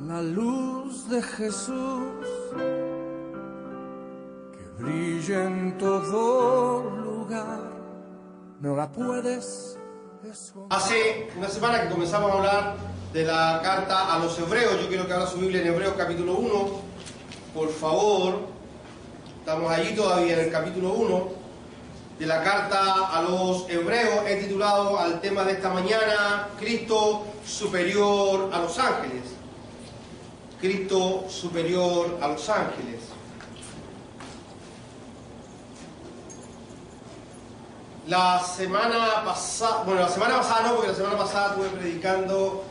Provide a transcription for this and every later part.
la luz de Jesús que brilla en todo lugar, no la puedes esconder. Hace una semana que comenzamos a hablar de la carta a los hebreos. Yo quiero que abra su Biblia en Hebreos capítulo 1, por favor. Estamos allí todavía en el capítulo 1 de la carta a los hebreos. He titulado al tema de esta mañana: Cristo superior a los ángeles. Cristo superior a los ángeles. La semana pasada no, porque la semana pasada estuve predicando,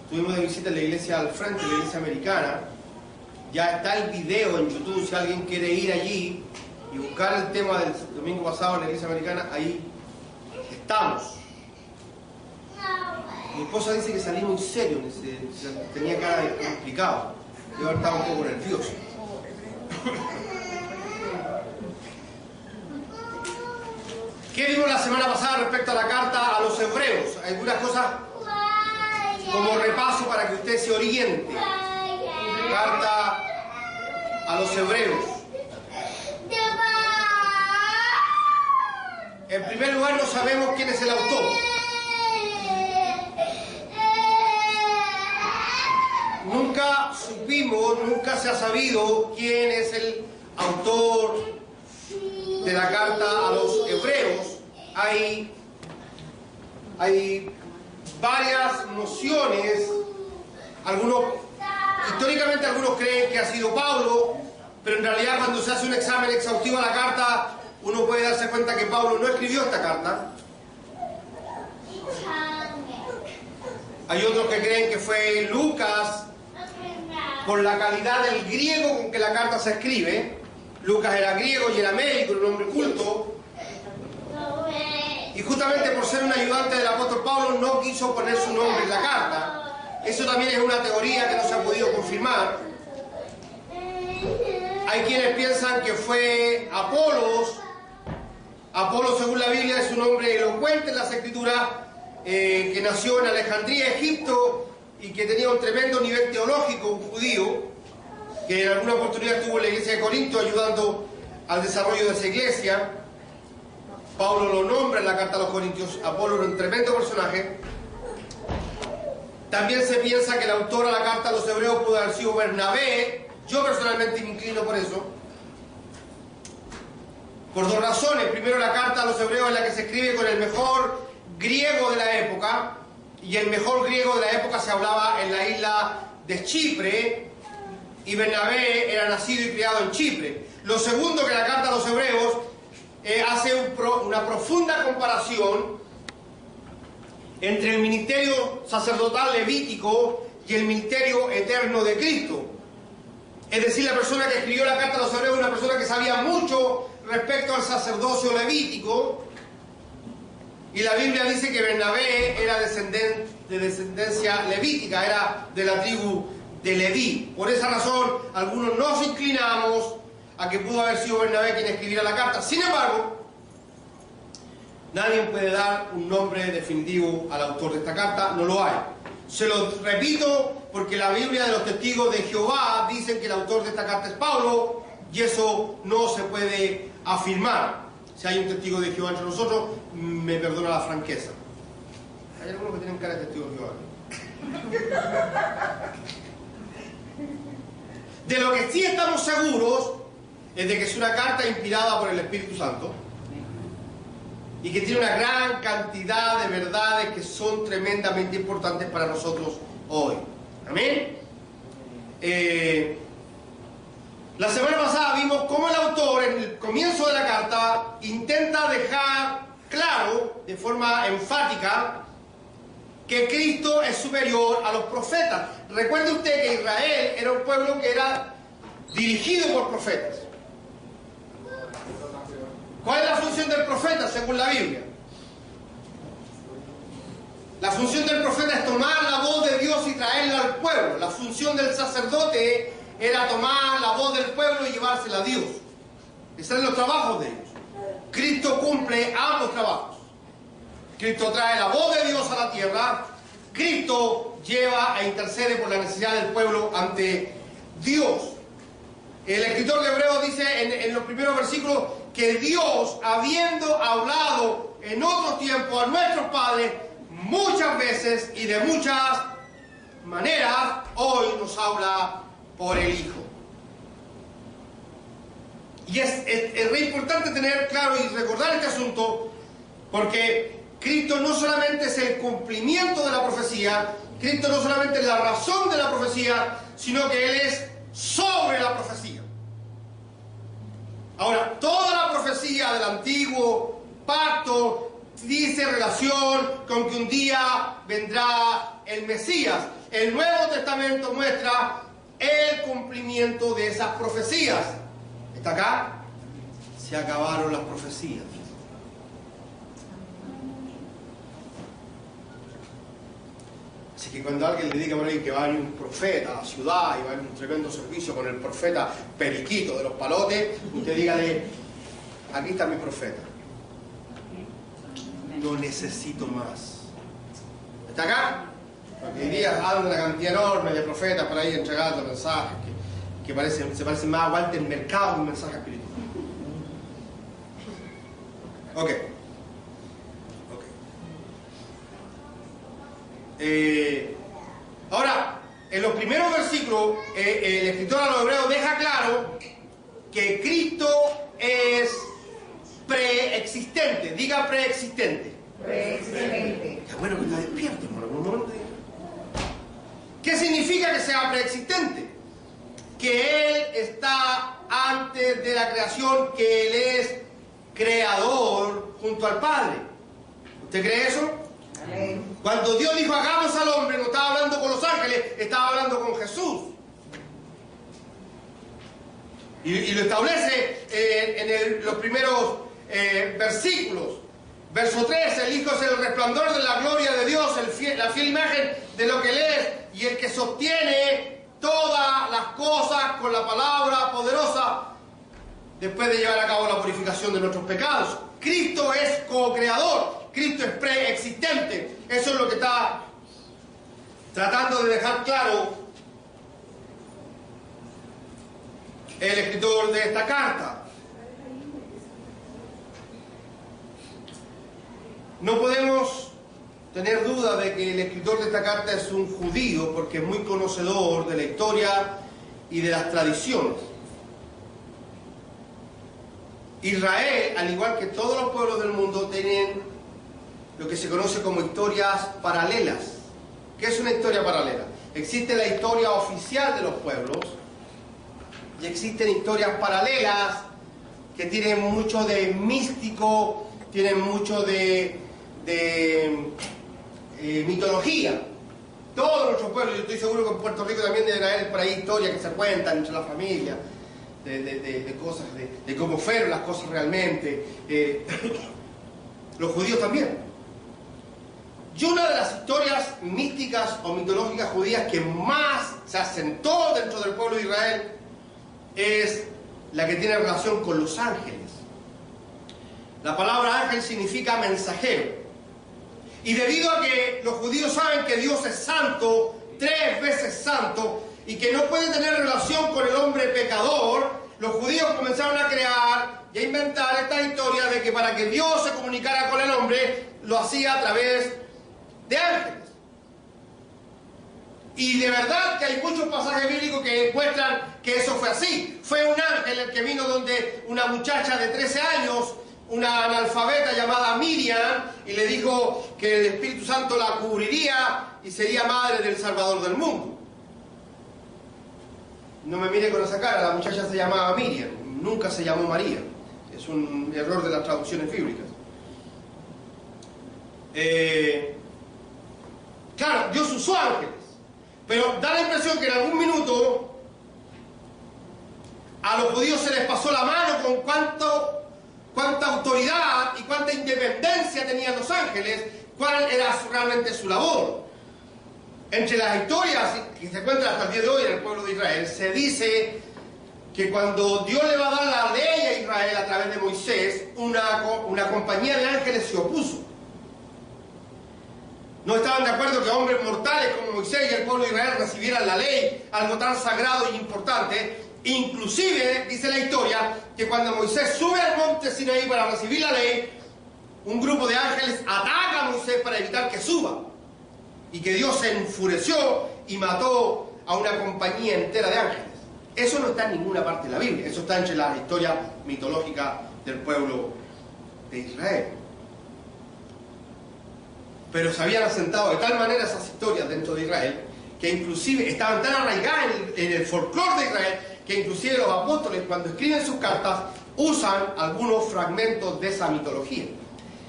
estuvimos de visita en la iglesia al frente, la iglesia americana. Ya está el video en YouTube, si alguien quiere ir allí y buscar el tema del domingo pasado en la iglesia americana, ahí estamos. Mi esposa dice que salí muy serio, tenía cara de complicado. Yo ahora estaba un poco nervioso. ¿Qué vimos la semana pasada respecto a la carta a los hebreos? Algunas cosas como repaso para que usted se oriente. Carta a los hebreos. En primer lugar, no sabemos quién es el autor. Nunca supimos, nunca se ha sabido quién es el autor de la carta a los hebreos. Hay varias nociones. Históricamente algunos creen que ha sido Pablo, pero en realidad cuando se hace un examen exhaustivo a la carta, uno puede darse cuenta que Pablo no escribió esta carta. Hay otros que creen que fue Lucas, por la calidad del griego con que la carta se escribe. Lucas era griego y era médico, era un hombre culto. Y justamente por ser un ayudante del apóstol Pablo no quiso poner su nombre en la carta. Eso también es una teoría que no se ha podido confirmar. Hay quienes piensan que fue Apolos. Apolos, según la Biblia, es un hombre elocuente en las Escrituras, que nació en Alejandría, Egipto, y que tenía un tremendo nivel teológico, un judío, que en alguna oportunidad estuvo en la iglesia de Corinto ayudando al desarrollo de esa iglesia. Pablo lo nombra en la carta a los Corintios. Apolo era un tremendo personaje. También se piensa que el autor a la carta a los hebreos pudo haber sido Bernabé. Yo personalmente me inclino por eso, por dos razones. Primero, la carta a los hebreos es la que se escribe con el mejor griego de la época, y el mejor griego de la época se hablaba en la isla de Chipre, y Bernabé era nacido y criado en Chipre. Lo segundo, que la carta a los hebreos hace una profunda comparación entre el ministerio sacerdotal levítico y el ministerio eterno de Cristo. Es decir, la persona que escribió la carta a los hebreos es una persona que sabía mucho respecto al sacerdocio levítico, y la Biblia dice que Bernabé era de descendencia levítica, era de la tribu de Leví. Por esa razón, algunos nos inclinamos a que pudo haber sido Bernabé quien escribiera la carta. Sin embargo, nadie puede dar un nombre definitivo al autor de esta carta, no lo hay. Se lo repito porque la Biblia de los testigos de Jehová dicen que el autor de esta carta es Pablo, y eso no se puede afirmar. Si hay un testigo de Jehová entre nosotros, me perdona la franqueza. Hay algunos que tienen cara de testigo de Jehová. De lo que sí estamos seguros es de que es una carta inspirada por el Espíritu Santo y que tiene una gran cantidad de verdades que son tremendamente importantes para nosotros hoy. Amén. La semana pasada vimos cómo el autor en el comienzo de la carta intenta dejar claro de forma enfática que Cristo es superior a los profetas. Recuerde usted que Israel era un pueblo que era dirigido por profetas. ¿Cuál es la función del profeta según la Biblia? La función del profeta es tomar la voz de Dios y traerla al pueblo. La función del sacerdote era tomar la voz del pueblo y llevársela a Dios. Esos eran los trabajos de ellos. Cristo cumple ambos trabajos. Cristo trae la voz de Dios a la tierra Cristo lleva e intercede por la necesidad del pueblo ante Dios. El escritor de Hebreos dice en los primeros versículos que Dios, habiendo hablado en otro tiempo a nuestros padres muchas veces y de muchas maneras, hoy nos habla por el Hijo. Y es re importante tener claro y recordar este asunto, porque Cristo no solamente es el cumplimiento de la profecía, Cristo no solamente es la razón de la profecía, sino que Él es sobre la profecía. Ahora, toda la profecía del antiguo pacto dice relación con que un día vendrá el Mesías. El Nuevo Testamento muestra el cumplimiento de esas profecías. ¿Está acá? Se acabaron las profecías. Así que cuando alguien le diga por ahí que va a venir un profeta a la ciudad y va a haber un tremendo servicio con el profeta Periquito de los Palotes, usted dígale, aquí está mi profeta. No necesito más. ¿Está acá? Porque hoy día hablan de una cantidad enorme de profetas por ahí entregando mensajes que se parecen más a Walter Mercado que un mensaje espiritual. Ok. Ahora, en los primeros versículos, el escritor a los Hebreos deja claro que Cristo es preexistente. Diga preexistente. Preexistente. Qué bueno que está despierto, por algún momento. ¿Qué significa que sea preexistente? Que Él está antes de la creación, que Él es creador junto al Padre. ¿Usted cree eso? Amén. Cuando Dios dijo hagamos al hombre, no estaba hablando con los ángeles, estaba hablando con Jesús. Y lo establece en los primeros versículos. Verso 3, el Hijo es el resplandor de la gloria de Dios, la fiel imagen de lo que Él es, y el que sostiene todas las cosas con la palabra poderosa, después de llevar a cabo la purificación de nuestros pecados. Cristo es co-creador, Cristo es preexistente. Eso es lo que está tratando de dejar claro el escritor de esta carta. No podemos tener duda de que el escritor de esta carta es un judío, porque es muy conocedor de la historia y de las tradiciones. Israel, al igual que todos los pueblos del mundo, tienen lo que se conoce como historias paralelas. ¿Qué es una historia paralela? Existe la historia oficial de los pueblos y existen historias paralelas que tienen mucho de místico, tienen mucho de mitología. Todos nuestros pueblos, yo estoy seguro que en Puerto Rico también deben haber por ahí historias que se cuentan entre la familia, de cosas, de cómo fueron las cosas realmente. Los judíos también. Y una de las historias místicas o mitológicas judías que más se asentó dentro del pueblo de Israel es la que tiene relación con los ángeles. La palabra ángel significa mensajero. Y debido a que los judíos saben que Dios es santo, 3 veces santo, y que no puede tener relación con el hombre pecador, los judíos comenzaron a crear y a inventar esta historia de que para que Dios se comunicara con el hombre, lo hacía a través de ángeles. Y de verdad que hay muchos pasajes bíblicos que muestran que eso fue así. Fue un ángel el que vino donde una muchacha de 13 años, una analfabeta llamada Miriam, y le dijo que el Espíritu Santo la cubriría y sería madre del Salvador del mundo. No me mire con esa cara, la muchacha se llamaba Miriam, nunca se llamó María. Es un error de las traducciones bíblicas. Claro, Dios usó ángeles, pero da la impresión que en algún minuto a los judíos se les pasó la mano con cuánta autoridad y cuánta independencia tenían los ángeles, cuál era realmente su labor. Entre las historias que se encuentran hasta el día de hoy en el pueblo de Israel, se dice que cuando Dios le va a dar la ley a Israel a través de Moisés, una compañía de ángeles se opuso. No estaban de acuerdo que hombres mortales como Moisés y el pueblo de Israel recibieran la ley, algo tan sagrado e importante. Inclusive, dice la historia, que cuando Moisés sube al monte Sinaí para recibir la ley, un grupo de ángeles ataca a Moisés para evitar que suba. Y que Dios se enfureció y mató a una compañía entera de ángeles. Eso no está en ninguna parte de la Biblia. Eso está entre la historia mitológica del pueblo de Israel. Pero se habían asentado de tal manera esas historias dentro de Israel, que inclusive estaban tan arraigadas en el folclore de Israel, que inclusive los apóstoles, cuando escriben sus cartas, usan algunos fragmentos de esa mitología.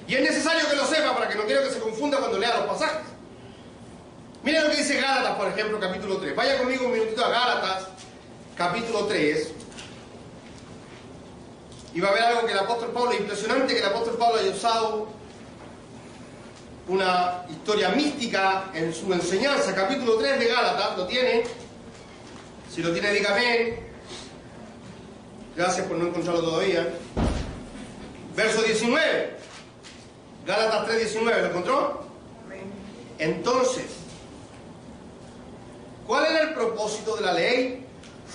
Y es necesario que lo sepa, para que no quiero que se confunda cuando lea los pasajes. Miren lo que dice Gálatas, por ejemplo, capítulo 3. Vaya conmigo un minutito a Gálatas, capítulo 3. Y va a ver algo que el apóstol Pablo, impresionante que el apóstol Pablo haya usado una historia mística en su enseñanza. Capítulo 3 de Gálatas, ¿lo tiene? Si lo tiene, dígame. Gracias por no encontrarlo todavía. Verso 19. Gálatas 3:19, ¿lo encontró? Entonces, ¿cuál era el propósito de la ley?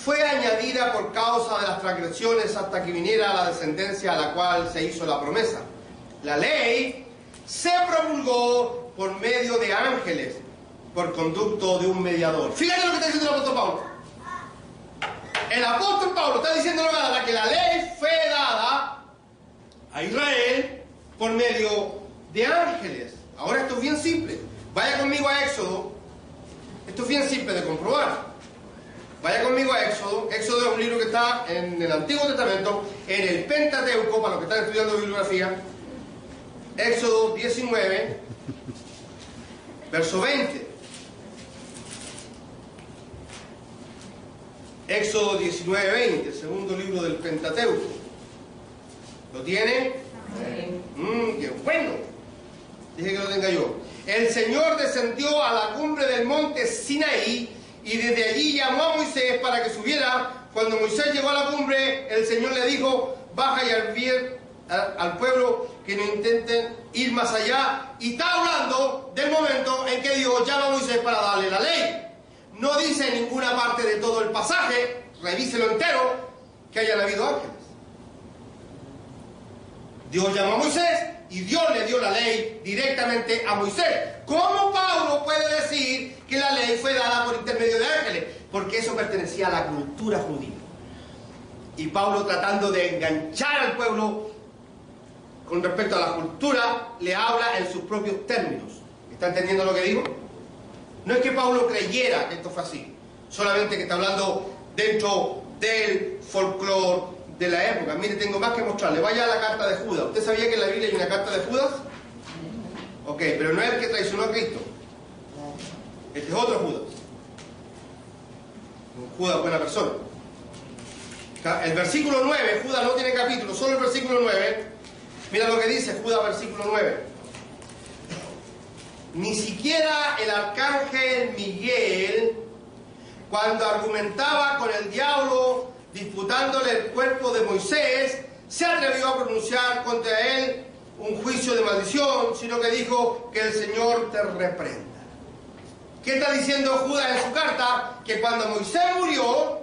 Fue añadida por causa de las transgresiones hasta que viniera la descendencia a la cual se hizo la promesa. La ley se promulgó por medio de ángeles, por conducto de un mediador. Fíjate lo que está diciendo el apóstol Pablo. El apóstol Pablo está diciendo que la ley fue dada a Israel por medio de ángeles. Ahora esto es bien simple. Vaya conmigo a Éxodo. Esto es bien simple de comprobar. Vaya conmigo a Éxodo. Éxodo es un libro que está en el Antiguo Testamento, en el Pentateuco, para los que están estudiando bibliografía. Éxodo 19, verso 20. Éxodo 19, 20, el segundo libro del Pentateuco. ¿Lo tiene? ¡Qué bueno! Dije que lo tenga yo. El Señor descendió a la cumbre del monte Sinaí y desde allí llamó a Moisés para que subiera. Cuando Moisés llegó a la cumbre, el Señor le dijo: baja y advierte al pueblo que no intenten ir más allá. Y está hablando del momento en que Dios llama a Moisés para darle la ley. No dice en ninguna parte de todo el pasaje, revíselo entero, que hayan habido ángeles. Dios llamó a Moisés y Dios le dio la ley directamente a Moisés. ¿Cómo Pablo puede decir que la ley fue dada por intermedio de ángeles? Porque eso pertenecía a la cultura judía. Y Pablo, tratando de enganchar al pueblo con respecto a la cultura, le habla en sus propios términos. ¿Está entendiendo lo que digo? No es que Pablo creyera que esto fue así, solamente que está hablando dentro del folclore de la época. Mire, tengo más que mostrarle. Vaya a la carta de Judas. ¿Usted sabía que en la Biblia hay una carta de Judas? Ok, pero no es el que traicionó a Cristo. Este es otro Judas. Un Judas buena persona. El versículo 9, Judas no tiene capítulo, solo el versículo 9. Mira lo que dice Judas, versículo 9. Ni siquiera el arcángel Miguel, cuando argumentaba con el diablo disputándole el cuerpo de Moisés, se atrevió a pronunciar contra él un juicio de maldición, sino que dijo: que el Señor te reprenda. ¿Qué está diciendo Judas en su carta? Que cuando Moisés murió,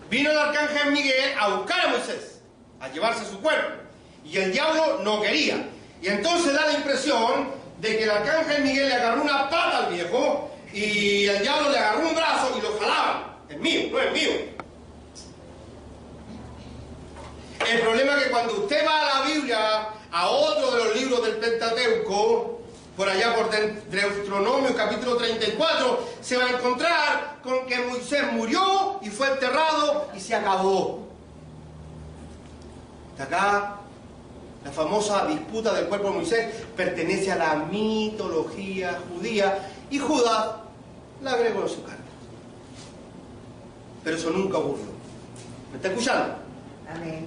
vino el arcángel Miguel a buscar a Moisés, a llevarse su cuerpo, y el diablo no quería. Y entonces da la impresión de que el arcángel Miguel le agarró una pata al viejo y el diablo le agarró un brazo y lo jalaba. Es mío, no es mío. El problema es que cuando usted va a la Biblia, a otro de los libros del Pentateuco, por allá por Deuteronomio capítulo 34, se va a encontrar con que Moisés murió y fue enterrado y se acabó. Hasta acá, la famosa disputa del cuerpo de Moisés pertenece a la mitología judía y Judas la agregó en su carta. Pero eso nunca ocurrió. ¿Me está escuchando? Amén.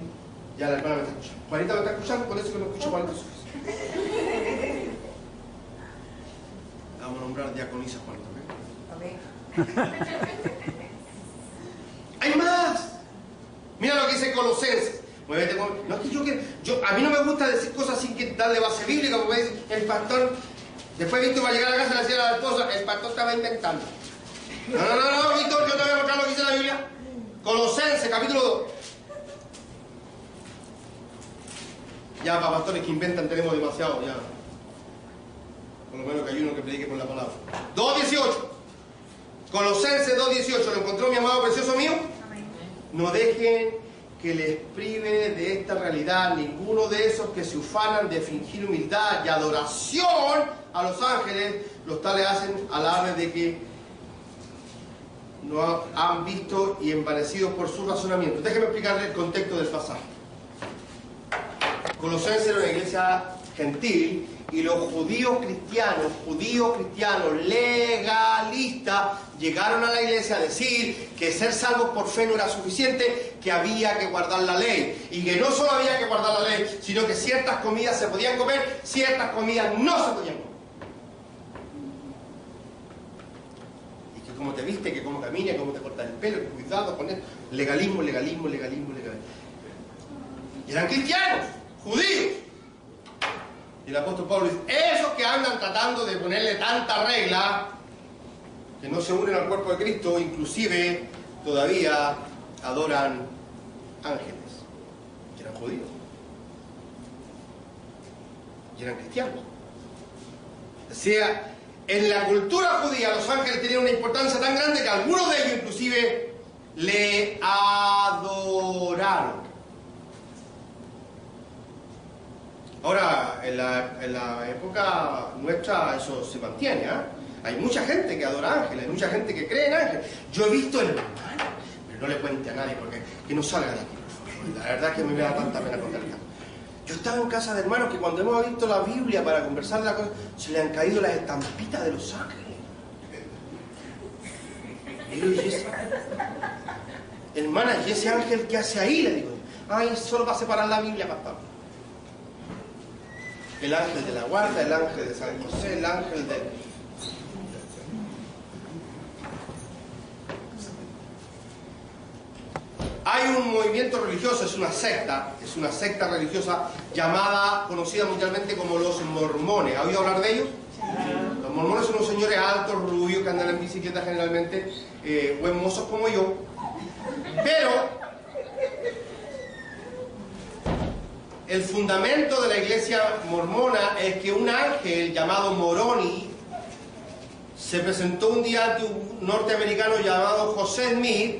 Ya la hermana me está escuchando. Juanita me está escuchando, por eso que no escucho Juanita. Vamos a nombrar diaconisa Juanita, ¿ok? Amén. ¡Hay más! Mira lo que dice Colosenses. Muévete con... No es que a mí no me gusta decir cosas sin que darle base bíblica, porque dice, el pastor, después Víctor va a llegar a la casa y le decía a la esposa, el pastor estaba inventando. No, Víctor, yo te voy a mostrar lo que dice la Biblia. Colosenses, capítulo 2. Ya para pastores que inventan tenemos demasiado, ya. Por lo menos que hay uno que predique por la palabra. 2.18. Colosenses 2.18. ¿Lo encontró mi amado precioso mío? No dejen que les prive de esta realidad ninguno de esos que se ufanan de fingir humildad y adoración a los ángeles. Los tales hacen alarde de que no han visto y envanecidos por su razonamiento. Déjenme explicarles el contexto del pasaje. Colosenses era una iglesia gentil y los judíos cristianos legalistas, llegaron a la iglesia a decir que ser salvos por fe no era suficiente, que había que guardar la ley. Y que no solo había que guardar la ley, sino que ciertas comidas se podían comer, ciertas comidas no se podían comer. Y que cómo te viste, que cómo caminas, cómo te cortas el pelo, que cuidado con esto. Legalismo. Y eran cristianos, judíos. Y el apóstol Pablo dice, esos que andan tratando de ponerle tanta regla, que no se unen al cuerpo de Cristo, inclusive todavía adoran ángeles. Y eran judíos. Y eran cristianos. O sea, en la cultura judía los ángeles tenían una importancia tan grande que algunos de ellos inclusive le adoraron. Ahora, en la época nuestra eso se mantiene, ¿eh? Hay mucha gente que adora ángeles, hay mucha gente que cree en ángeles. Yo he visto hermanos, pero no le cuente a nadie porque que no salga de aquí, por favor. La verdad es que me da tanta pena contarle. Yo estaba en casa de hermanos que cuando hemos visto la Biblia para conversar de la cosa, se le han caído las estampitas de los ángeles. Y yo dije, hermana, ¿y ese ángel qué hace ahí? Le digo, ay, solo para separar la Biblia, pastor. El ángel de la guarda, el ángel de San José, el ángel de... Hay un movimiento religioso, es una secta religiosa conocida mundialmente como los mormones. ¿Ha oído hablar de ellos? Los mormones son unos señores altos, rubios, que andan en bicicleta generalmente, buen mozos como yo, pero el fundamento de la iglesia mormona es que un ángel llamado Moroni se presentó un día ante un norteamericano llamado José Smith,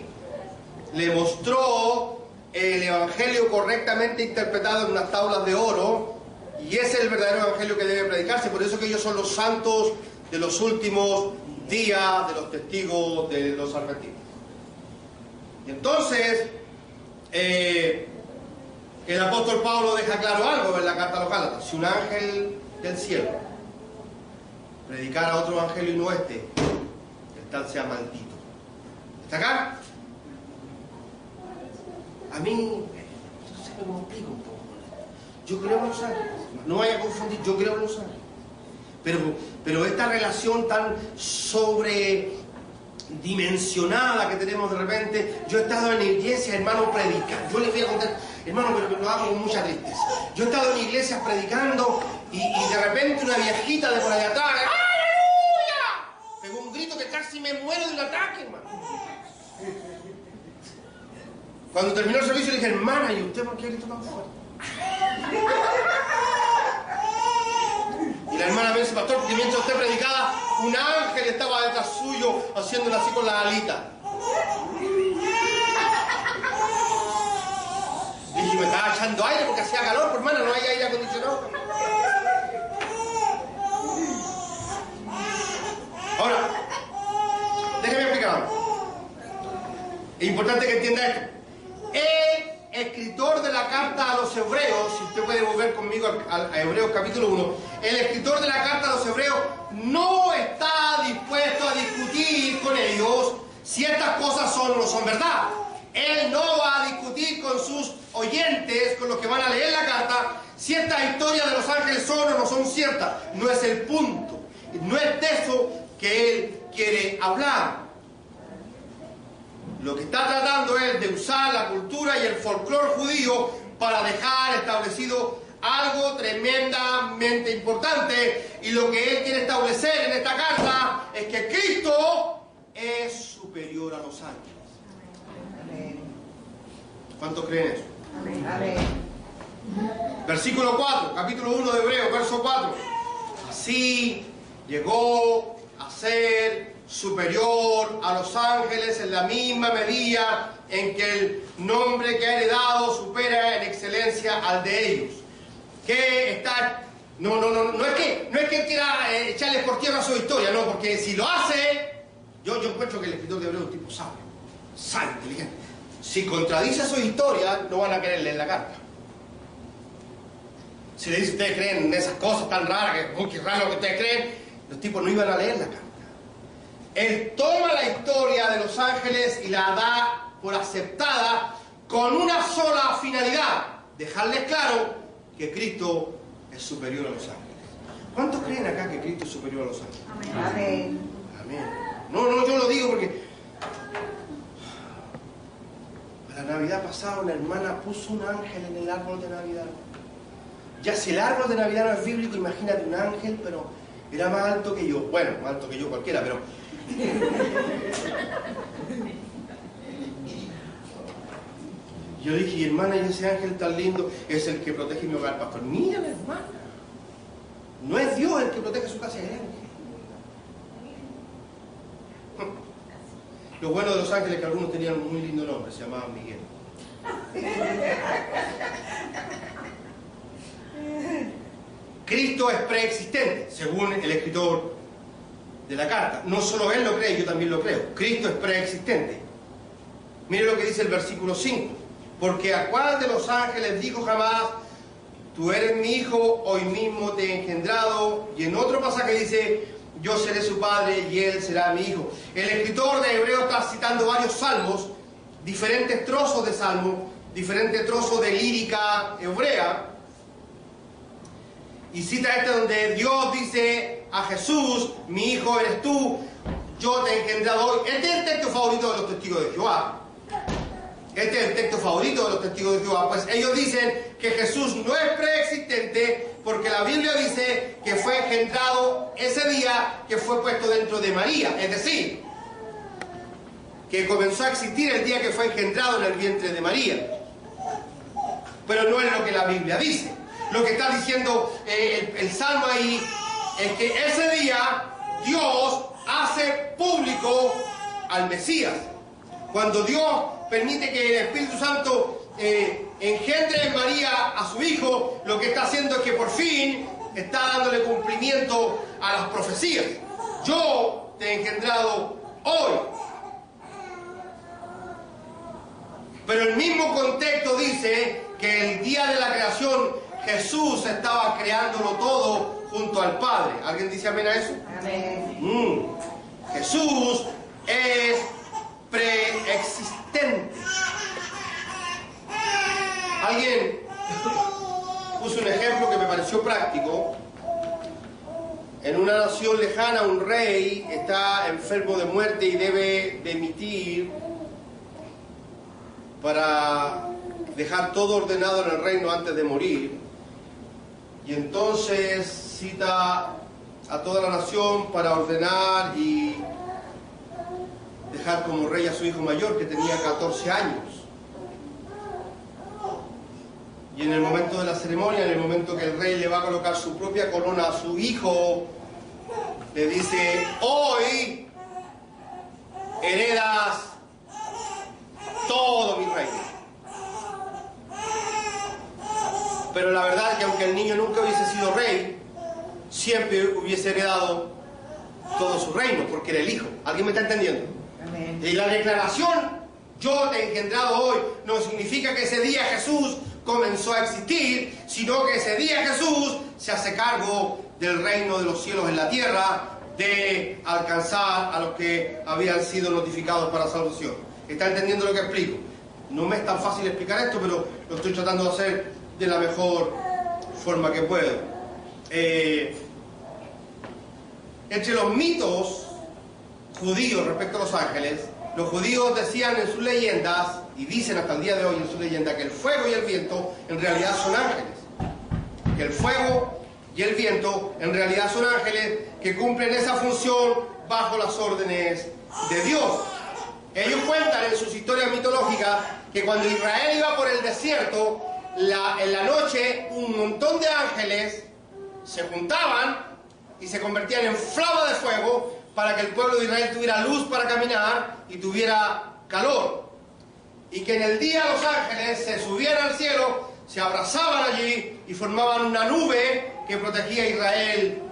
le mostró el evangelio correctamente interpretado en unas tablas de oro, y ese es el verdadero evangelio que debe predicarse. Por eso que ellos son los santos de los últimos días, de los testigos de los arrepentidos. Y entonces el apóstol Pablo deja claro algo en la carta a los Gálatas. Si un ángel del cielo predicara otro evangelio y no este, el tal sea maldito. ¿Está acá? A mí, no sé cómo explico un poco. Yo creo en los ángeles. No vaya a confundir, yo creo en los ángeles. Pero esta relación tan sobredimensionada que tenemos de repente. Yo he estado en la iglesia, hermano, predicando. Yo les voy a contar, hermano, pero lo hago con mucha tristeza. Yo he estado en iglesias predicando y de repente una viejita de por allá atrás, ¡aleluya!, pegó un grito que casi me muero de un ataque, hermano. Cuando terminó el servicio le dije, hermana, ¿y usted por qué gritó tan fuerte? Y la hermana me dice, pastor, porque mientras usted predicaba, un ángel estaba detrás suyo haciéndolo así con la alita. Y me estaba echando aire porque hacía calor, pues, hermana, no hay aire acondicionado. Ahora, déjeme explicar. Es importante que entienda esto. El escritor de la carta a los hebreos, si usted puede volver conmigo a Hebreos capítulo 1, el escritor de la carta a los hebreos no está dispuesto a discutir con ellos si estas cosas son o no son verdad. Él no va a discutir con sus oyentes, con los que van a leer la carta, si estas historias de los ángeles son o no son ciertas. No es el punto. No es de eso que él quiere hablar. Lo que está tratando es de usar la cultura y el folclore judío para dejar establecido algo tremendamente importante. Y lo que él quiere establecer en esta carta es que Cristo es superior a los ángeles. Amén. ¿Cuántos creen eso? Amén. Versículo 4, capítulo 1 de Hebreos, verso 4. Así llegó a ser superior a los ángeles en la misma medida en que el nombre que ha heredado supera en excelencia al de ellos. Que está... No es que quiera echarles por tierra su historia, no, porque si lo hace, yo encuentro que el escritor de Hebreos es un tipo sabio, inteligente. Si contradice su historia, no van a querer leer la carta. Si le dice, ustedes creen en esas cosas tan raras, que raro que ustedes creen, los tipos no iban a leer la carta. Él toma la historia de los ángeles y la da por aceptada con una sola finalidad: dejarles claro que Cristo es superior a los ángeles. ¿Cuántos creen acá que Cristo es superior a los ángeles? Amén. Amén. No, yo lo digo porque la Navidad pasada una hermana puso un ángel en el árbol de Navidad. Ya si el árbol de Navidad no es bíblico, imagínate un ángel, pero era más alto que yo. Bueno, más alto que yo cualquiera, pero... Yo dije, hermana, y ese ángel tan lindo es el que protege mi hogar, pastor. Mira, hermana, no es Dios el que protege su casa, es el ángel. Lo bueno de los ángeles es que algunos tenían un muy lindo nombre, se llamaban Miguel. Cristo es preexistente, según el escritor de la carta. No solo él lo cree, yo también lo creo. Cristo es preexistente. Mire lo que dice el versículo 5. Porque a cuál de los ángeles dijo jamás, tú eres mi hijo, hoy mismo te he engendrado. Y en otro pasaje dice, yo seré su padre y él será mi hijo. El escritor de Hebreos está citando varios salmos, diferentes trozos de salmos, diferentes trozos de lírica hebrea. Y cita este donde Dios dice a Jesús, mi hijo eres tú, yo te he engendrado hoy. Este es el texto favorito de los testigos de Jehová. Este es el texto favorito de los testigos de Jehová. Pues ellos dicen que Jesús no es preexistente porque la Biblia dice que fue engendrado ese día que fue puesto dentro de María. Es decir, que comenzó a existir el día que fue engendrado en el vientre de María. Pero no es lo que la Biblia dice. Lo que está diciendo el Salmo ahí es que ese día Dios hace público al Mesías. Cuando Dios permite que el Espíritu Santo engendre en María a su Hijo, lo que está haciendo es que por fin está dándole cumplimiento a las profecías. Yo te he engendrado hoy. Pero el mismo contexto dice que el día de la creación Jesús estaba creándolo todo junto al Padre. ¿Alguien dice amén a eso? Amén. Jesús es preexistente. Alguien puso un ejemplo que me pareció práctico. En una nación lejana, un rey está enfermo de muerte y debe dimitir para dejar todo ordenado en el reino antes de morir. Y entonces cita a toda la nación para ordenar y dejar como rey a su hijo mayor, que tenía 14 años. Y en el momento de la ceremonia, en el momento que el rey le va a colocar su propia corona a su hijo, le dice, hoy heredas todo mi reino. Pero la verdad es que aunque el niño nunca hubiese sido rey, siempre hubiese heredado todo su reino, porque era el hijo. ¿Alguien me está entendiendo? Amén. Y la declaración, yo te he engendrado hoy, no significa que ese día Jesús comenzó a existir, sino que ese día Jesús se hace cargo del reino de los cielos en la tierra, de alcanzar a los que habían sido notificados para salvación. ¿Está entendiendo lo que explico? No me es tan fácil explicar esto, pero lo estoy tratando de hacer de la mejor forma que puedo. Entre los mitos judíos respecto a los ángeles, Los judíos decían en sus leyendas, y dicen hasta el día de hoy en sus leyendas, que el fuego y el viento en realidad son ángeles. Que el fuego y el viento en realidad son ángeles que cumplen esa función bajo las órdenes de Dios. Ellos cuentan en sus historias mitológicas que cuando Israel iba por el desierto, en la noche un montón de ángeles se juntaban y se convertían en flama de fuego para que el pueblo de Israel tuviera luz para caminar y tuviera calor. Y que en el día los ángeles se subían al cielo, se abrazaban allí y formaban una nube que protegía a Israel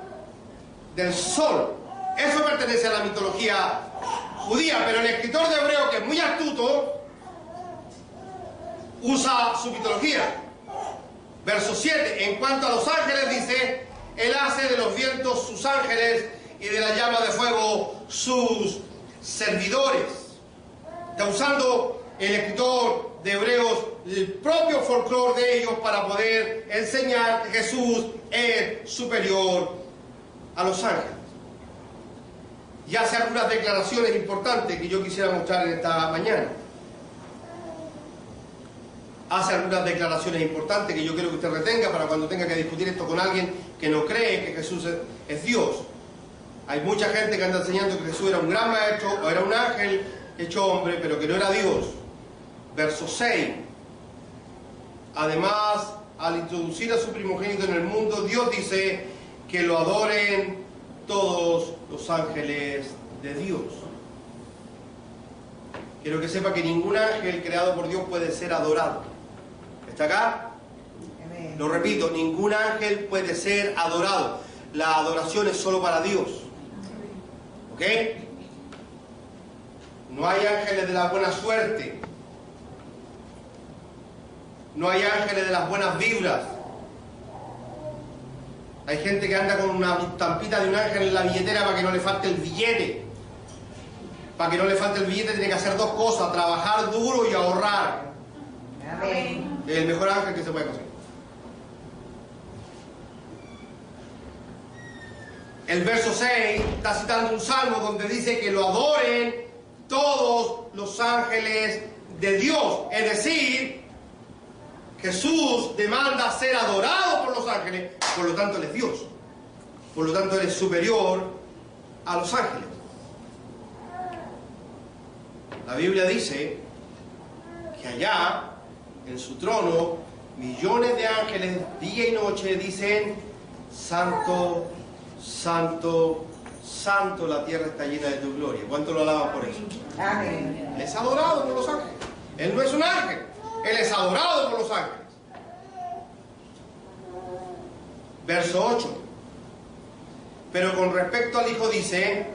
del sol. Eso pertenece a la mitología judía, pero el escritor de Hebreo, que es muy astuto, usa su mitología. Verso 7, en cuanto a los ángeles dice, él hace de los vientos sus ángeles y de la llama de fuego sus servidores. Está usando el escritor de Hebreos el propio folclore de ellos para poder enseñar que Jesús es superior a los ángeles. Y hace algunas declaraciones importantes que yo quisiera mostrar en esta mañana. Hace algunas declaraciones importantes que yo quiero que usted retenga para cuando tenga que discutir esto con alguien que no cree que Jesús es Dios. Hay mucha gente que anda enseñando que Jesús era un gran maestro o era un ángel hecho hombre, pero que no era Dios. Verso 6. Además, al introducir a su primogénito en el mundo, Dios dice que lo adoren todos los ángeles de Dios. Quiero que sepa que ningún ángel creado por Dios puede ser adorado. ¿Está acá? Lo repito, ningún ángel puede ser adorado. La adoración es solo para Dios. ¿Ok? No hay ángeles de la buena suerte. No hay ángeles de las buenas vibras. Hay gente que anda con una estampita de un ángel en la billetera para que no le falte el billete. Para que no le falte el billete tiene que hacer dos cosas: trabajar duro y ahorrar. Amén. Es el mejor ángel que se puede conseguir. El verso 6 está citando un salmo donde dice que lo adoren todos los ángeles de Dios. Es decir, Jesús demanda ser adorado por los ángeles, por lo tanto Él es Dios. Por lo tanto Él es superior a los ángeles. La Biblia dice que allá, en su trono, millones de ángeles día y noche dicen: Santo, Santo, Santo, la tierra está llena de tu gloria. ¿Cuánto lo alaban por eso? Amén. Él es adorado por los ángeles. Él no es un ángel, Él es adorado por los ángeles. Verso 8. Pero con respecto al Hijo dice: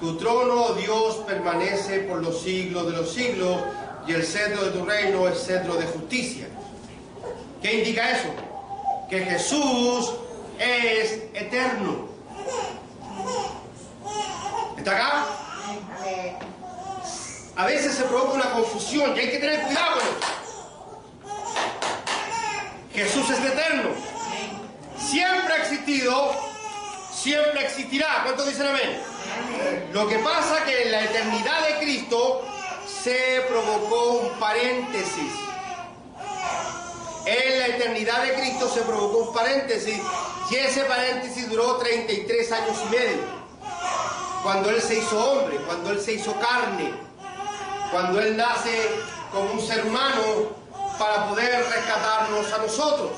tu trono, oh Dios, permanece por los siglos de los siglos, y el cetro de tu reino es cetro de justicia. ¿Qué indica eso? Que Jesús es eterno. ¿Está acá? Amén. A veces se provoca una confusión y hay que tener cuidado con eso. Jesús es eterno. Siempre ha existido, siempre existirá. ¿Cuántos dicen amén? Lo que pasa es que en la eternidad de Cristo se provocó un paréntesis. En la eternidad de Cristo se provocó un paréntesis, y ese paréntesis duró 33 años y medio. Cuando Él se hizo hombre, cuando Él se hizo carne, cuando Él nace como un ser humano para poder rescatarnos a nosotros.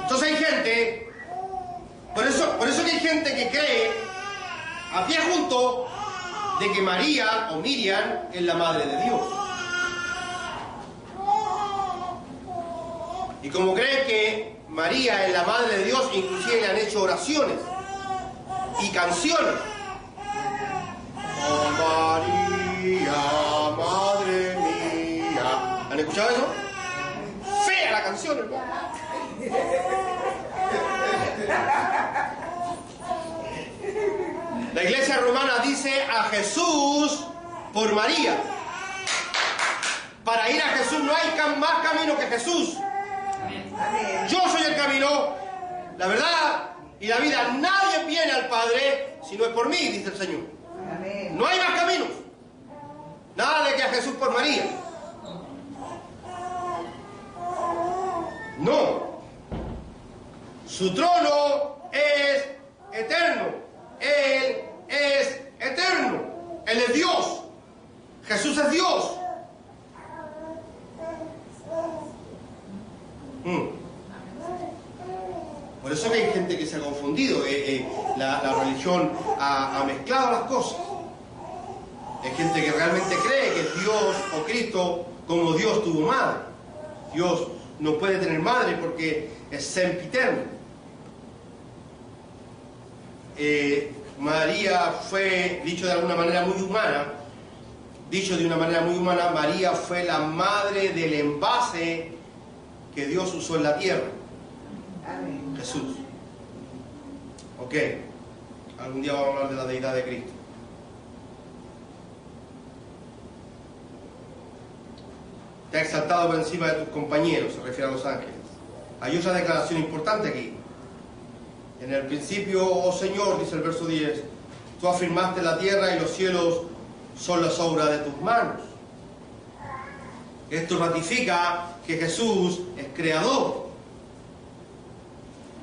Entonces hay gente, por eso que hay gente que cree, a pie junto, de que María o Miriam es la madre de Dios. Y como creen que María es la madre de Dios, inclusive le han hecho oraciones y canciones. Oh María, madre mía. ¿Han escuchado eso? Fea la canción, hermano. La iglesia romana dice a Jesús por María. Para ir a Jesús no hay más camino que Jesús. Yo soy el camino, la verdad y la vida. Nadie viene al Padre si no es por mí, dice el Señor. Amén. No hay más caminos. Nada le queda a Jesús por María. No. Su trono es eterno. Él es eterno. Él es Dios. Jesús es Dios. Por eso que hay gente que se ha confundido. La religión ha mezclado las cosas. Hay gente que realmente cree que Dios o Cristo, como Dios, tuvo madre. Dios no puede tener madre porque es sempiterno. María fue, dicho de una manera muy humana, María fue la madre del envase que Dios usó en la tierra. Amén. Jesús. Ok. Algún día vamos a hablar de la deidad de Cristo. Te ha exaltado por encima de tus compañeros, se refiere a los ángeles. Hay otra declaración importante aquí. En el principio, oh Señor, dice el verso 10, tú afirmaste la tierra y los cielos son las obras de tus manos. Esto ratifica que Jesús es creador.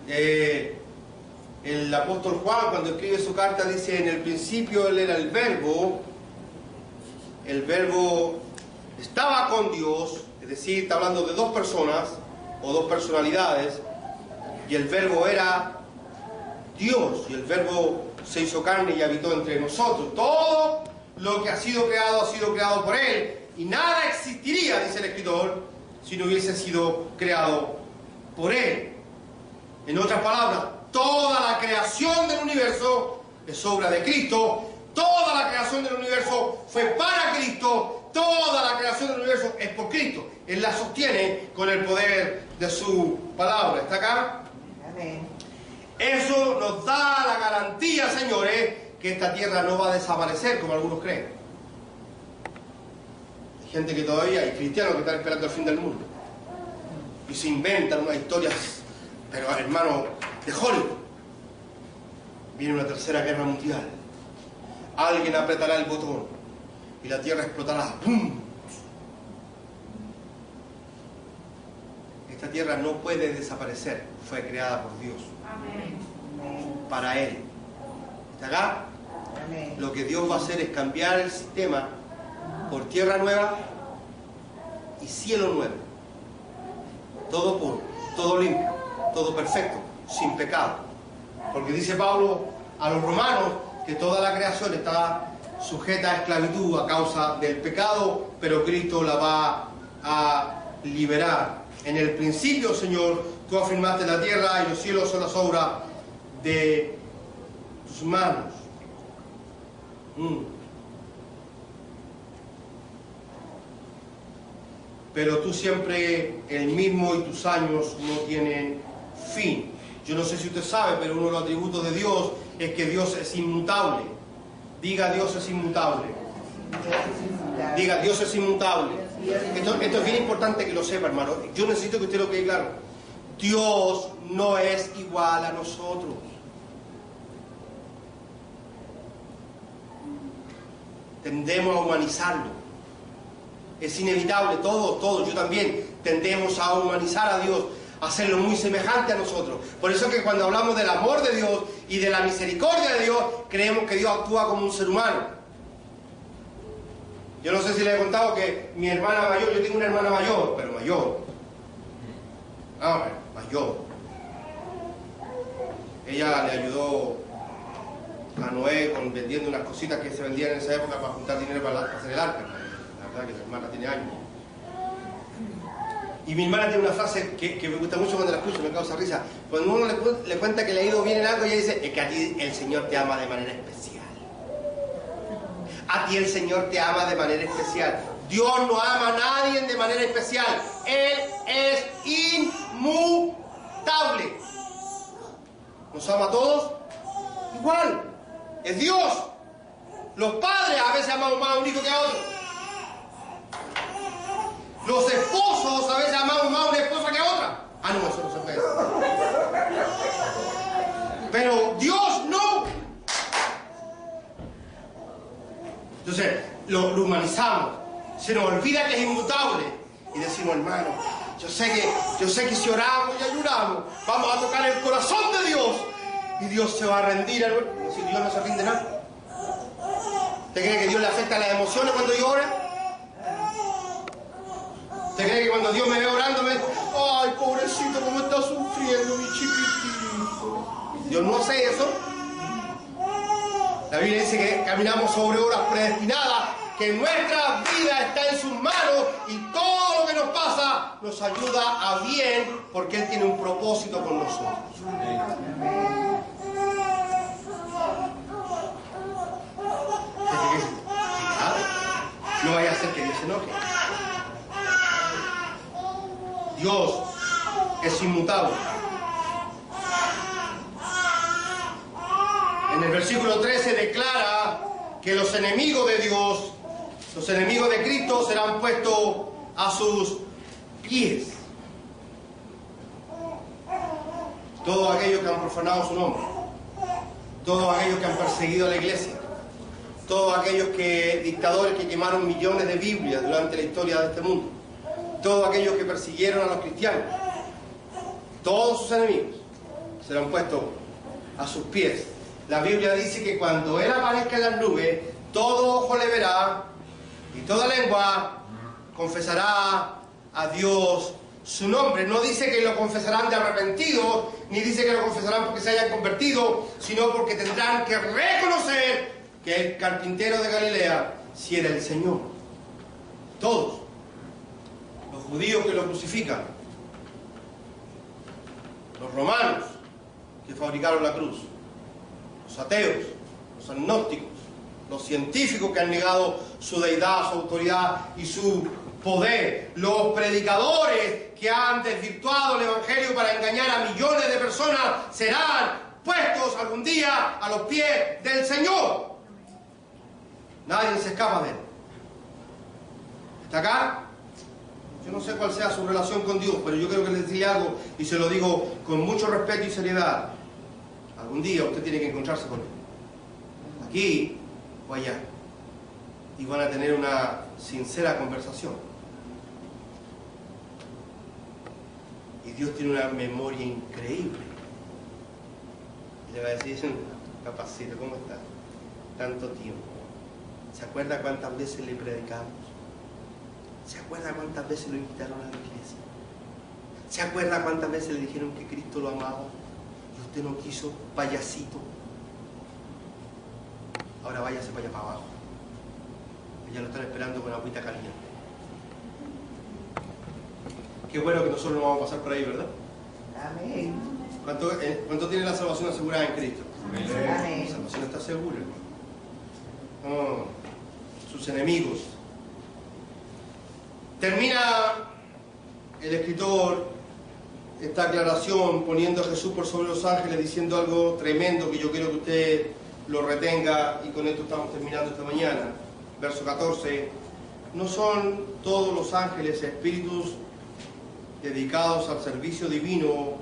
El apóstol Juan, cuando escribe su carta, dice, en el principio él era el verbo estaba con Dios, es decir, está hablando de dos personas o dos personalidades, y el verbo era Dios, y el verbo se hizo carne y habitó entre nosotros. Todo lo que ha sido creado por él, y nada existiría, dice el escritor, si no hubiese sido creado por él. En otras palabras, toda la creación del universo es obra de Cristo, toda la creación del universo fue para Cristo, toda la creación del universo es por Cristo. Él la sostiene con el poder de su palabra. ¿Está acá? Amén. Eso nos da la garantía, señores, que esta tierra no va a desaparecer como algunos creen. Hay gente que todavía, hay cristianos que están esperando el fin del mundo y se inventan unas historias, pero hermano, de Hollywood. Viene una tercera guerra mundial, alguien apretará el botón y la tierra explotará. ¡Pum! Esta tierra no puede desaparecer, fue creada por Dios. Amén. Para Él. ¿Está acá? Amén. Lo que Dios va a hacer es cambiar el sistema por tierra nueva y cielo nuevo. Todo puro, todo limpio, todo perfecto, sin pecado. Porque dice Pablo a los romanos que toda la creación está sujeta a esclavitud a causa del pecado, pero Cristo la va a liberar. En el principio, Señor, tú afirmaste la tierra y los cielos son las obras de tus manos. Pero tú siempre el mismo y tus años no tienen fin. Yo no sé si usted sabe, pero uno de los atributos de Dios es que Dios es inmutable. Diga, Dios es inmutable. Diga, Dios es inmutable. Esto es bien importante que lo sepa, hermano. Yo necesito que usted lo quede claro. Dios no es igual a nosotros. Tendemos a humanizarlo. Es inevitable, todos, yo también, tendemos a humanizar a Dios, a hacerlo muy semejante a nosotros. Por eso que cuando hablamos del amor de Dios y de la misericordia de Dios, creemos que Dios actúa como un ser humano. Yo no sé si le he contado que mi hermana mayor, yo tengo una hermana mayor, pero mayor. Mayor. Ella le ayudó a Noé vendiendo unas cositas que se vendían en esa época para juntar dinero para hacer el arca. La verdad que mi hermana tiene años. Y mi hermana tiene una frase que me gusta mucho cuando la escucho, me causa risa. Cuando uno le cuenta que le ha ido bien en algo, ella dice, es que a ti el Señor te ama de manera especial. A ti el Señor te ama de manera especial. Dios no ama a nadie de manera especial. Él es inmutable. ¿Nos ama a todos? Igual. Es Dios. Los padres a veces amamos más a un hijo que a otro. Los esposos a veces amamos más a una esposa que a otra. Ah, no, eso no se puede decir. Pero Dios no. Entonces lo humanizamos. Se nos olvida que es inmutable. Y decimos, hermano, yo sé que si oramos y ayunamos, vamos a tocar el corazón de Dios. Y Dios se va a rendir. Si Dios no se rinde nada. ¿Usted cree que Dios le afecta las emociones cuando yo ore? ¿Usted cree que cuando Dios me ve orando me dice, ay, pobrecito, cómo está sufriendo mi chiquitito? Dios no hace eso. La Biblia dice que caminamos sobre obras predestinadas, que nuestra vida está en sus manos y todo lo que nos pasa nos ayuda a bien porque Él tiene un propósito con nosotros. No vaya a ser que Dios se enoje. Dios es inmutable. En el versículo 13 declara que los enemigos de Dios, los enemigos de Cristo, serán puestos a sus pies. Todos aquellos que han profanado su nombre, todos aquellos que han perseguido a la iglesia, todos aquellos dictadores que quemaron millones de Biblias durante la historia de este mundo, todos aquellos que persiguieron a los cristianos, todos sus enemigos serán puestos a sus pies. La Biblia dice que cuando Él aparezca en las nubes, todo ojo le verá y toda lengua confesará a Dios su nombre. No dice que lo confesarán de arrepentidos, ni dice que lo confesarán porque se hayan convertido, sino porque tendrán que reconocer que el carpintero de Galilea sí era el Señor. Todos. Los judíos que lo crucifican, los romanos que fabricaron la cruz, los ateos, los agnósticos, los científicos que han negado su deidad, su autoridad y su poder, los predicadores que han desvirtuado el Evangelio para engañar a millones de personas, serán puestos algún día a los pies del Señor. Nadie se escapa de Él. ¿Está acá? Yo no sé cuál sea su relación con Dios, pero yo quiero que les diga algo y se lo digo con mucho respeto y seriedad. Algún día usted tiene que encontrarse con Él. Aquí o allá. Y van a tener una sincera conversación. Y Dios tiene una memoria increíble. Y le va a decir, capacito, ¿cómo está? Tanto tiempo. ¿Se acuerda cuántas veces le predicamos? ¿Se acuerda cuántas veces lo invitaron a la iglesia? ¿Se acuerda cuántas veces le dijeron que Cristo lo amaba? Y usted no quiso, payasito. Ahora váyase para allá para abajo. Ya lo están esperando con agüita caliente. Qué bueno que nosotros no vamos a pasar por ahí, ¿verdad? Amén. ¿Cuánto tiene la salvación asegurada en Cristo? Amén. La salvación está segura. Oh, sus enemigos. Termina el escritor esta aclaración poniendo a Jesús por sobre los ángeles, diciendo algo tremendo que yo quiero que usted lo retenga, y con esto estamos terminando esta mañana. Verso 14. ¿No son todos los ángeles espíritus dedicados al servicio divino,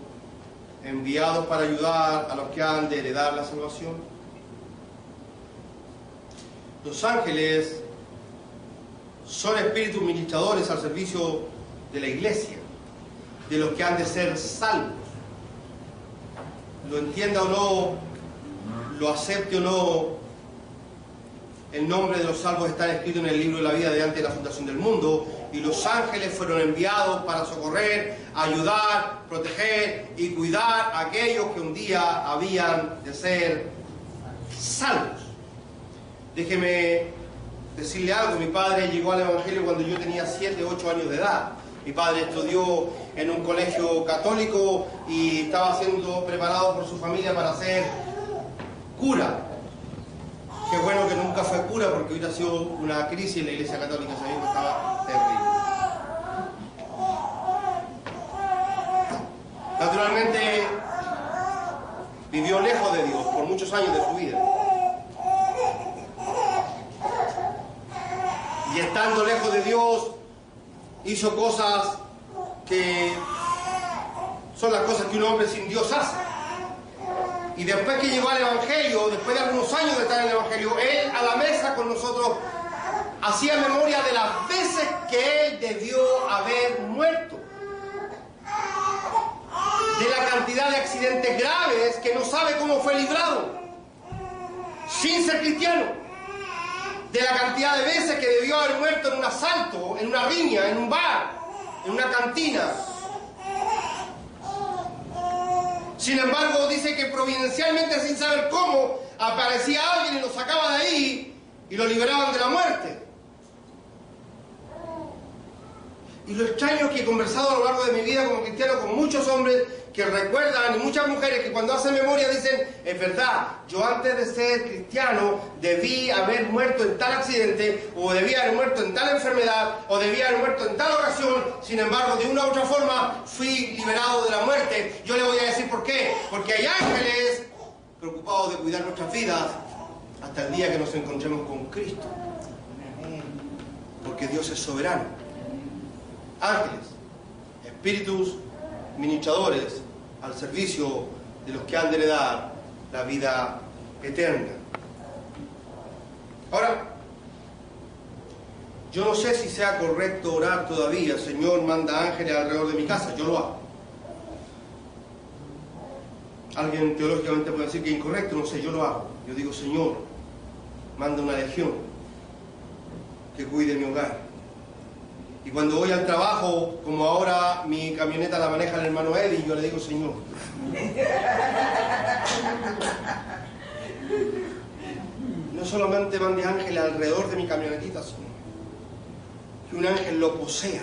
enviados para ayudar a los que han de heredar la salvación? Los ángeles son espíritus ministradores al servicio de la iglesia, de los que han de ser salvos. Lo entienda o no, lo acepte o no, el nombre de los salvos está escrito en el libro de la vida de antes de la fundación del mundo, y los ángeles fueron enviados para socorrer, ayudar, proteger y cuidar a aquellos que un día habían de ser salvos. Déjeme decirle algo, mi padre llegó al Evangelio cuando yo tenía 7, 8 años de edad. Mi padre estudió en un colegio católico y estaba siendo preparado por su familia para ser cura. Qué bueno que nunca fue cura, porque hubiera sido una crisis en la iglesia católica, sabía que estaba terrible. Naturalmente vivió lejos de Dios por muchos años de su vida. Y estando lejos de Dios, hizo cosas que son las cosas que un hombre sin Dios hace. Y después que llegó al Evangelio, después de algunos años de estar en el Evangelio, él a la mesa con nosotros, hacía memoria de las veces que él debió haber muerto, de la cantidad de accidentes graves que no sabe cómo fue librado, sin ser cristiano, de la cantidad de veces que debió haber muerto en un asalto, en una riña, en un bar, en una cantina. Sin embargo, dice que providencialmente, sin saber cómo, aparecía alguien y lo sacaba de ahí y lo liberaban de la muerte. Y lo extraño es que he conversado a lo largo de mi vida como cristiano con muchos hombres que recuerdan, y muchas mujeres que cuando hacen memoria dicen: es verdad, yo antes de ser cristiano debí haber muerto en tal accidente, o debí haber muerto en tal enfermedad, o debí haber muerto en tal ocasión. Sin embargo, de una u otra forma fui liberado de la muerte. Yo le voy a decir por qué. Porque hay ángeles preocupados de cuidar nuestras vidas hasta el día que nos encontremos con Cristo. Porque Dios es soberano. Ángeles, espíritus ministradores al servicio de los que han de heredar la vida eterna. Ahora, yo no sé si sea correcto orar todavía: Señor, manda ángeles alrededor de mi casa. Yo lo hago. Alguien teológicamente puede decir que es incorrecto, no sé, yo lo hago. Yo digo: Señor, manda una legión que cuide mi hogar. Y cuando voy al trabajo, como ahora mi camioneta la maneja el hermano Eddie, yo le digo: Señor, no solamente mande ángeles alrededor de mi camionetita, sino que un ángel lo posea.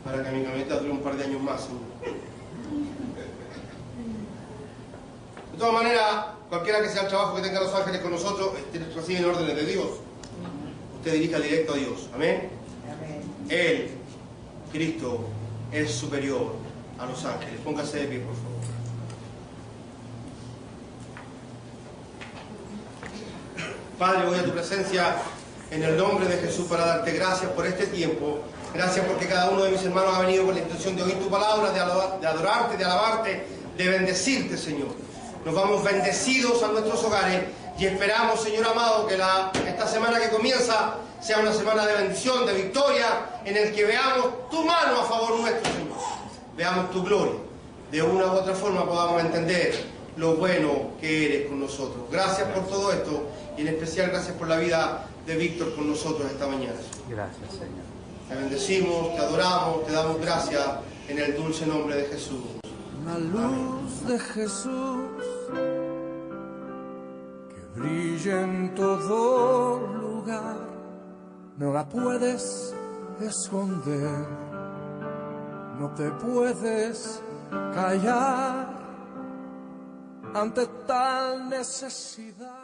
Para que mi camioneta dure un par de años más, seguro. De todas maneras, cualquiera que sea el trabajo que tengan los ángeles con nosotros, reciben órdenes de Dios. Usted dirija directo a Dios. Amén. Él, Cristo, es superior a los ángeles. Póngase de pie, por favor. Padre, voy a tu presencia en el nombre de Jesús para darte gracias por este tiempo. Gracias porque cada uno de mis hermanos ha venido con la intención de oír tu palabra, de adorarte, de alabarte, de bendecirte, Señor. Nos vamos bendecidos a nuestros hogares y esperamos, Señor amado, que esta semana que comienza sea una semana de bendición, de victoria, en el que veamos tu mano a favor nuestro, Señor. Veamos tu gloria. De una u otra forma podamos entender lo bueno que eres con nosotros. Gracias por todo esto y en especial gracias por la vida de Víctor con nosotros esta mañana. Gracias, Señor. Te bendecimos, te adoramos, te damos gracias en el dulce nombre de Jesús. La luz de Jesús que brilla en todo lugar, no la puedes esconder, no te puedes callar ante tal necesidad.